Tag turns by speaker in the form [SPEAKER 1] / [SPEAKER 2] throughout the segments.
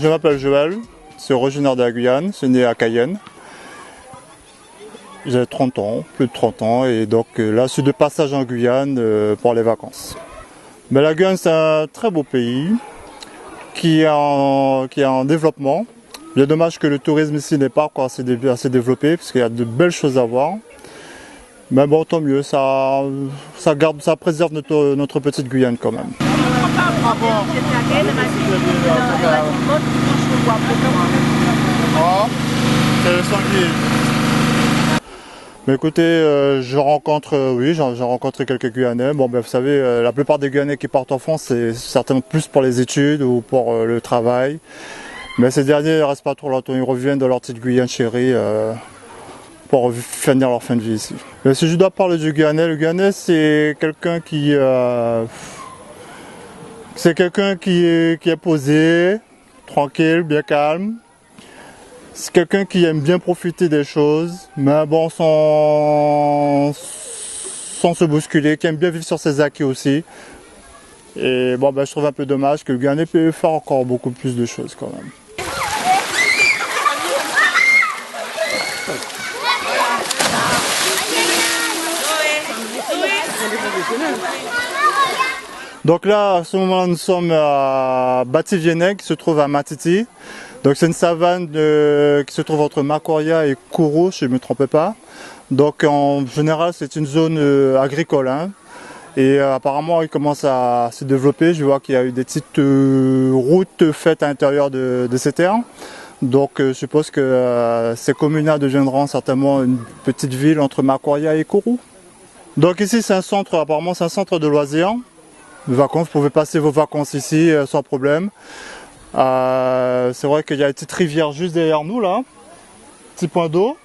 [SPEAKER 1] Je m'appelle Joël, je suis originaire de la Guyane, je suis né à Cayenne. J'ai 30 ans, plus de 30 ans, et donc là je suis de passage en Guyane pour les vacances. Mais la Guyane c'est un très beau pays qui est en développement. Il est dommage que le tourisme ici n'est pas encore assez développé, parce qu'il y a de belles choses à voir. Mais bon, tant mieux, ça préserve notre petite Guyane quand même. C'est le sanglier. Mais écoutez, j'ai rencontré quelques Guyanais. Bon, vous savez, la plupart des Guyanais qui partent en France, c'est certainement plus pour les études ou pour le travail. Mais ces derniers ne restent pas trop longtemps, ils reviennent dans leur petite Guyane chérie pour finir leur fin de vie ici. Mais si je dois parler du Guyanais, le Guyanais c'est quelqu'un qui est posé, tranquille, bien calme. C'est quelqu'un qui aime bien profiter des choses, mais bon, sans se bousculer, qui aime bien vivre sur ses acquis aussi. Et bon, je trouve un peu dommage que le Guyanais peut faire encore beaucoup plus de choses quand même. Donc là, à ce moment-là, nous sommes à Bati-Vieneg, qui se trouve à Matiti. Donc c'est une savane qui se trouve entre Makoria et Kourou, si je ne me trompe pas. Donc en général, c'est une zone agricole. Et apparemment, il commence à se développer. Je vois qu'il y a eu des petites routes faites à l'intérieur de ces terres. Donc je suppose que ces communes-là deviendront certainement une petite ville entre Makoria et Kourou. Donc ici, c'est un centre, apparemment c'est un centre de loisirs, de vacances. Vous pouvez passer vos vacances ici sans problème. C'est vrai qu'il y a une petite rivière juste derrière nous là, petit point d'eau,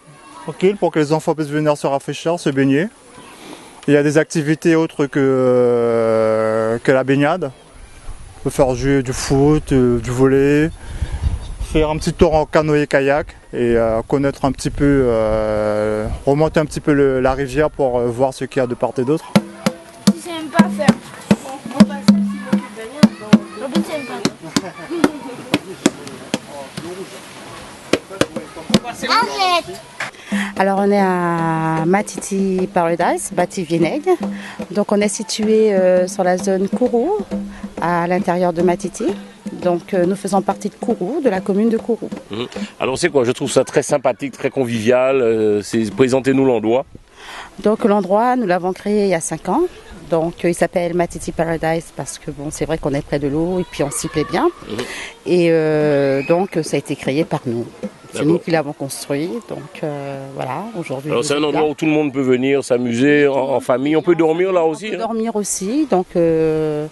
[SPEAKER 1] tranquille, pour que les enfants puissent venir se rafraîchir, se baigner. Il y a des activités autres que la baignade. On peut faire du foot, du volley, faire un petit tour en canoë-kayak et connaître un petit peu, remonter un petit peu la rivière pour voir ce qu'il y a de part et d'autre.
[SPEAKER 2] Si c'est même pas faire, on va faire
[SPEAKER 3] Alors on est à Matiti Paradise, Bati-Vieneg. Donc on est situé sur la zone Kourou, à l'intérieur de Matiti. Donc nous faisons partie de Kourou, de la commune de Kourou.
[SPEAKER 4] Alors c'est quoi? Je trouve ça très sympathique, très convivial. Présentez-nous l'endroit. Donc
[SPEAKER 3] l'endroit, nous l'avons créé il y a 5 ans. Donc il s'appelle Matiti Paradise parce que bon, c'est vrai qu'on est près de l'eau et puis on s'y plaît bien. Et donc ça a été créé par nous. C'est nous qui l'avons construit, donc voilà, aujourd'hui.
[SPEAKER 4] Alors c'est un endroit où tout le monde peut venir s'amuser en famille, on peut dormir là aussi.
[SPEAKER 3] On peut dormir aussi, donc il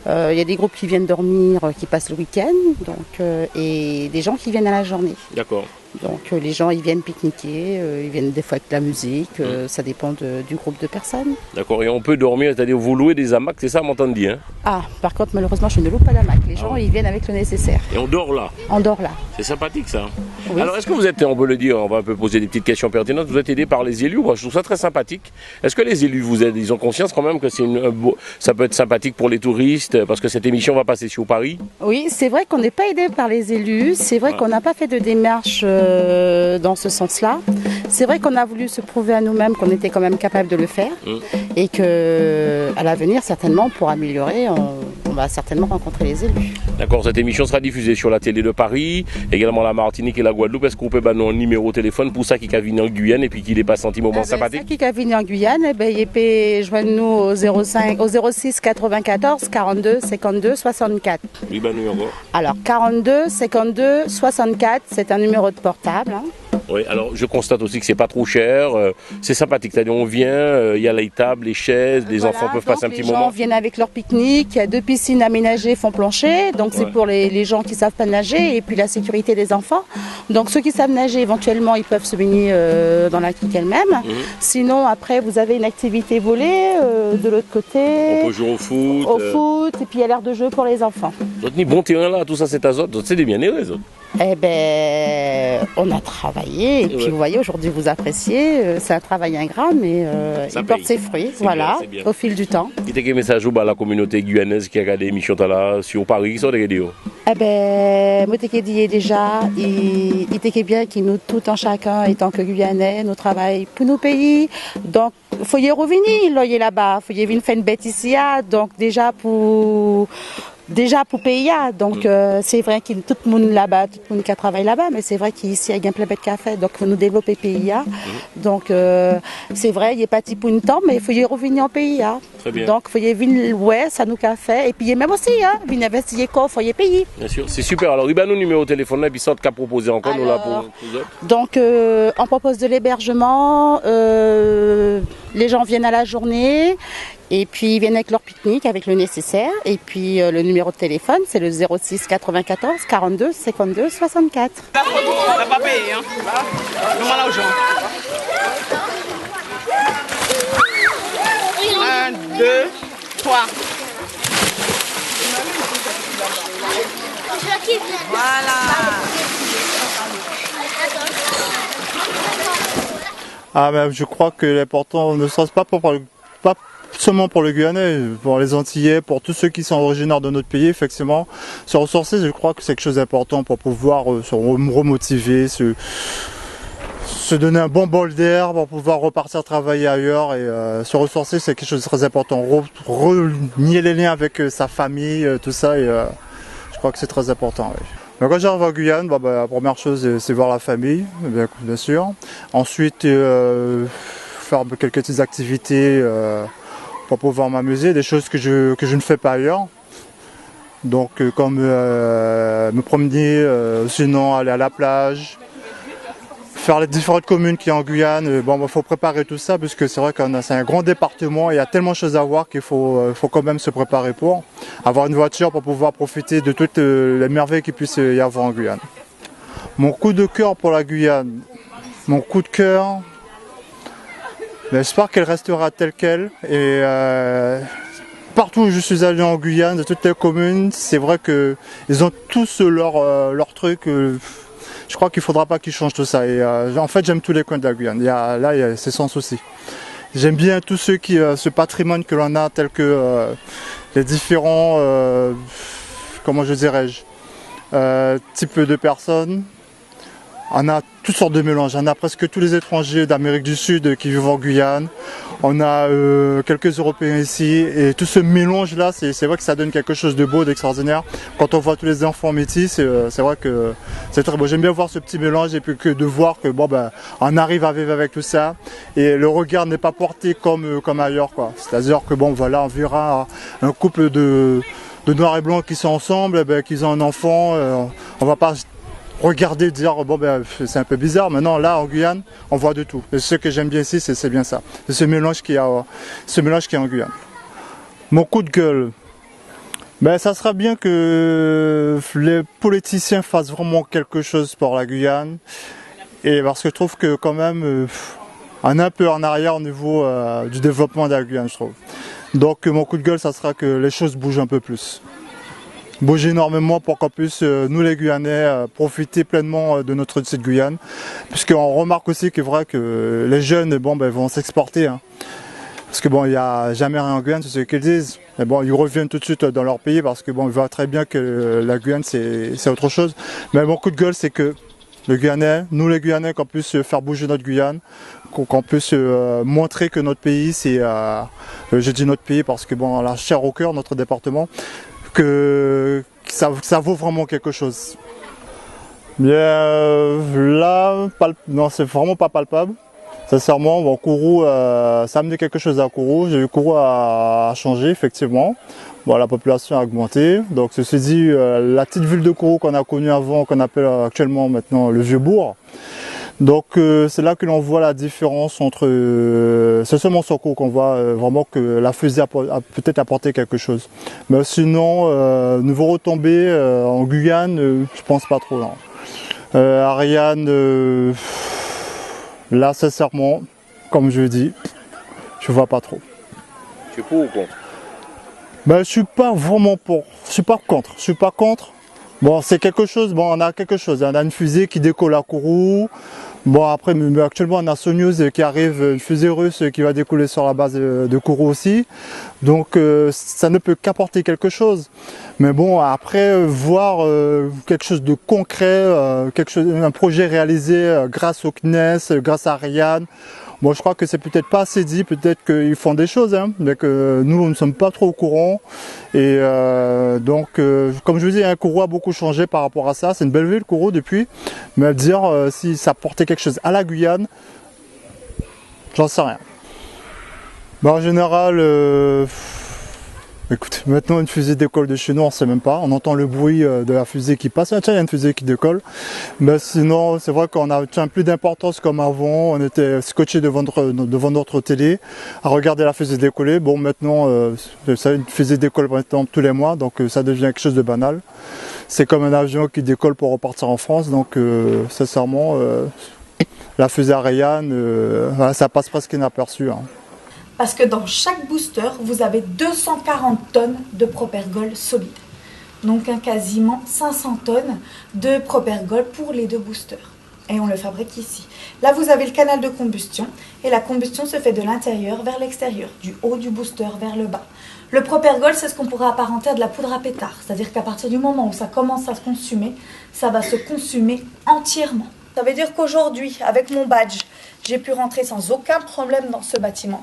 [SPEAKER 3] y a des groupes qui viennent dormir, qui passent le week-end, donc, et des gens qui viennent à la journée.
[SPEAKER 4] D'accord.
[SPEAKER 3] Donc les gens ils viennent pique-niquer, ils viennent des fois avec de la musique, ça dépend du groupe de personnes.
[SPEAKER 4] D'accord, et on peut dormir, c'est-à-dire vous louez des hamacs, c'est ça, m'entendre dire hein?
[SPEAKER 3] Ah, par contre malheureusement je ne loue pas d'hamac, les gens ils viennent avec le nécessaire.
[SPEAKER 4] Et on dort là?
[SPEAKER 3] On dort là.
[SPEAKER 4] C'est sympathique ça.
[SPEAKER 3] Oui.
[SPEAKER 4] Alors est-ce que vous êtes, on peut le dire, on va un peu poser des petites questions pertinentes, vous êtes aidé par les élus? Moi je trouve ça très sympathique. Est-ce que les élus vous aident? Ils ont conscience quand même que ça peut être sympathique pour les touristes, parce que cette émission va passer sur Paris?
[SPEAKER 3] Oui, c'est vrai qu'on n'est pas aidé par les élus, c'est vrai qu'on n'a pas fait de démarche dans ce sens-là. C'est vrai qu'on a voulu se prouver à nous-mêmes qu'on était quand même capable de le faire et qu'à l'avenir, certainement, pour améliorer, on va certainement rencontrer les élus.
[SPEAKER 4] D'accord, cette émission sera diffusée sur la télé de Paris, également la Martinique et la Guadeloupe. Est-ce qu'on peut nous un numéro de téléphone pour ça qui a venu en Guyane et puis qui n'est pas senti moment sympathique?
[SPEAKER 3] Ça qui a venu en Guyane, il peut joindre nous au 06 94 42 52 64.
[SPEAKER 4] Oui, nous encore.
[SPEAKER 3] Alors 42 52 64, c'est un numéro de portable.
[SPEAKER 4] Oui, alors je constate aussi que c'est pas trop cher, c'est sympathique, c'est-à-dire on vient, il y a les tables, les chaises, les enfants peuvent passer un petit moment.
[SPEAKER 3] Les gens viennent avec leur pique-nique, il y a 2 piscines aménagées fond plancher, donc c'est pour les gens qui savent pas nager et puis la sécurité des enfants. Donc ceux qui savent nager éventuellement ils peuvent se baigner dans la crique elle-même. Sinon après vous avez une activité volée de l'autre côté.
[SPEAKER 4] On peut jouer au foot.
[SPEAKER 3] Au foot et puis il y a l'aire de jeu pour les enfants.
[SPEAKER 4] Donc ni bon terrain là, tout ça c'est azote, c'est des bien les autres.
[SPEAKER 3] Eh ben, on a travaillé et puis vous voyez, aujourd'hui vous appréciez. C'est un travail ingrat, mais
[SPEAKER 4] Ça
[SPEAKER 3] il porte
[SPEAKER 4] paye.
[SPEAKER 3] ses fruits,
[SPEAKER 4] C'est
[SPEAKER 3] voilà,
[SPEAKER 4] bien, c'est bien.
[SPEAKER 3] au fil du temps.
[SPEAKER 4] Il y a quel message à la communauté guyanaise qui a regardé l'émission là sur Paris, qui sont des vidéos.
[SPEAKER 3] Eh ben, moi t'es dit déjà, il était bien qu'il nous tout en chacun, étant que Guyanais, nous travaillons pour nos pays. Donc, faut y revenir, là, il est là-bas, faut y venir faire une bête ici, donc déjà pour payer. Donc c'est vrai qu'il tout le monde là-bas, tout le monde qui travaille là-bas, mais c'est vrai qu'ici il y a plein de café, donc il faut nous développer PIA. Donc c'est vrai, il est parti pour une temps, mais il faut y revenir en PIA.
[SPEAKER 4] Très bien.
[SPEAKER 3] Donc il faut y venir, ouais, ça nous café, et puis même aussi, venir investir quoi, il faut y payer.
[SPEAKER 4] Bien sûr, c'est super. Alors, il y a nos numéros de téléphone là, puis ça qu'a proposé encore, nous là pour vous autres.
[SPEAKER 3] Donc on propose de l'hébergement, les gens viennent à la journée. Et puis ils viennent avec leur pique-nique, avec le nécessaire. Et puis le numéro de téléphone, c'est le 06 94 42 52 64.
[SPEAKER 5] On n'a pas payé, hein. Nous allons aux gens. 1, 2, 3.
[SPEAKER 1] Ah, mais je crois que l'important ne serait pas pas seulement pour le Guyanais, pour les Antillais, pour tous ceux qui sont originaires de notre pays, effectivement, se ressourcer, je crois que c'est quelque chose d'important pour pouvoir se remotiver, se donner un bon bol d'air pour pouvoir repartir travailler ailleurs et se ressourcer, c'est quelque chose de très important. Renier les liens avec sa famille, tout ça, et je crois que c'est très important. Oui. Donc, quand j'arrive en Guyane, la première chose c'est voir la famille, bien sûr. Ensuite, faire quelques petites activités pour pouvoir m'amuser, des choses que je ne fais pas ailleurs. Donc comme me promener, sinon aller à la plage, faire les différentes communes qu'il y a en Guyane. Faut préparer tout ça parce que c'est vrai que c'est un grand département, il y a tellement de choses à voir qu'il faut quand même se préparer pour avoir une voiture pour pouvoir profiter de toutes les merveilles qu'il puisse y avoir en Guyane. Mon coup de cœur pour la Guyane, mon coup de cœur, j'espère qu'elle restera telle qu'elle et partout où je suis allé en Guyane, de toutes les communes, c'est vrai qu'ils ont tous leur truc. Je crois qu'il ne faudra pas qu'ils changent tout ça. Et en fait, j'aime tous les coins de la Guyane. C'est sans souci. J'aime bien tous ce patrimoine que l'on a, tel que les différents, comment je dirais-je, types de personnes. On a toutes sortes de mélanges. On a presque tous les étrangers d'Amérique du Sud qui vivent en Guyane. On a quelques Européens ici. Et tout ce mélange-là, c'est vrai que ça donne quelque chose de beau, d'extraordinaire. Quand on voit tous les enfants métis, c'est vrai que c'est très beau. J'aime bien voir ce petit mélange et puis de voir que on arrive à vivre avec tout ça. Et le regard n'est pas porté comme ailleurs, quoi. C'est-à-dire que on verra un couple de noirs et blancs qui sont ensemble, qu'ils ont un enfant. On va pas regarder, dire c'est un peu bizarre. Maintenant là en Guyane, on voit de tout. Et ce que j'aime bien ici, c'est bien ça. C'est ce mélange qu'il y a en Guyane. Mon coup de gueule, ça sera bien que les politiciens fassent vraiment quelque chose pour la Guyane. Et parce que je trouve que quand même, on est un peu en arrière au niveau du développement de la Guyane, je trouve. Donc mon coup de gueule, ça sera que les choses bougent un peu plus. Bouger énormément pour qu'on puisse, nous les Guyanais, profiter pleinement de notre site Guyane. Puisqu'on remarque aussi que c'est vrai que les jeunes vont s'exporter. Hein. Parce que il n'y a jamais rien en Guyane, c'est ce qu'ils disent. Mais ils reviennent tout de suite dans leur pays parce que ils voient très bien que la Guyane c'est autre chose. Mais mon coup de gueule, c'est que les Guyanais, nous les Guyanais, qu'on puisse faire bouger notre Guyane, qu'on puisse montrer que notre pays, c'est, je dis notre pays parce que la chair au cœur, notre département, que ça vaut vraiment quelque chose. Mais là, non, c'est vraiment pas palpable. Sincèrement, Kourou, ça a amené quelque chose à Kourou. J'ai eu Kourou à changer, effectivement. La population a augmenté. Donc, ceci dit, la petite ville de Kourou qu'on a connue avant, qu'on appelle actuellement maintenant le Vieux-Bourg. Donc, c'est là que l'on voit la différence entre... c'est seulement sur Kourou qu'on voit vraiment que la fusée a peut-être apporté quelque chose. Mais sinon, niveau retombées en Guyane, je pense pas trop. Non. Ariane... là, sincèrement, comme je dis, je vois pas trop.
[SPEAKER 4] Tu es pour ou contre?
[SPEAKER 1] Je suis pas vraiment pour. Je suis pas contre. Bon, c'est quelque chose, bon, on a quelque chose. On a une fusée qui décolle à Kourou. Bon, après, actuellement, on a Soyuz qui arrive, une fusée russe qui va décoller sur la base de Kourou aussi. Donc, ça ne peut qu'apporter quelque chose. Mais bon, après, voir quelque chose de concret, un projet réalisé grâce au CNES, grâce à Ariane. Bon, je crois que c'est peut-être pas assez dit, peut-être qu'ils font des choses, hein, mais que nous, on ne sommes pas trop au courant. Et donc, comme je vous dis, hein, Kourou a beaucoup changé par rapport à ça. C'est une belle ville, Kourou, depuis. Mais à dire si ça apportait quelque chose à la Guyane, j'en sais rien. Mais en général, écoute, maintenant une fusée décolle de chez nous, on ne sait même pas. On entend le bruit de la fusée qui passe. Tiens, il y a une fusée qui décolle. Mais sinon, c'est vrai qu'on a plus d'importance comme avant. On était scotché devant notre télé à regarder la fusée décoller. Bon, maintenant, une fusée décolle maintenant tous les mois, donc ça devient quelque chose de banal. C'est comme un avion qui décolle pour repartir en France. Donc, sincèrement, la fusée Ariane, ça passe presque inaperçu. Hein.
[SPEAKER 6] Parce que dans chaque booster, vous avez 240 tonnes de propergol solide. Donc quasiment 500 tonnes de propergol pour les 2 boosters. Et on le fabrique ici. Là, vous avez le canal de combustion. Et la combustion se fait de l'intérieur vers l'extérieur, du haut du booster vers le bas. Le propergol, c'est ce qu'on pourrait apparenter à de la poudre à pétard. C'est-à-dire qu'à partir du moment où ça commence à se consumer, ça va se consumer entièrement. Ça veut dire qu'aujourd'hui, avec mon badge, j'ai pu rentrer sans aucun problème dans ce bâtiment.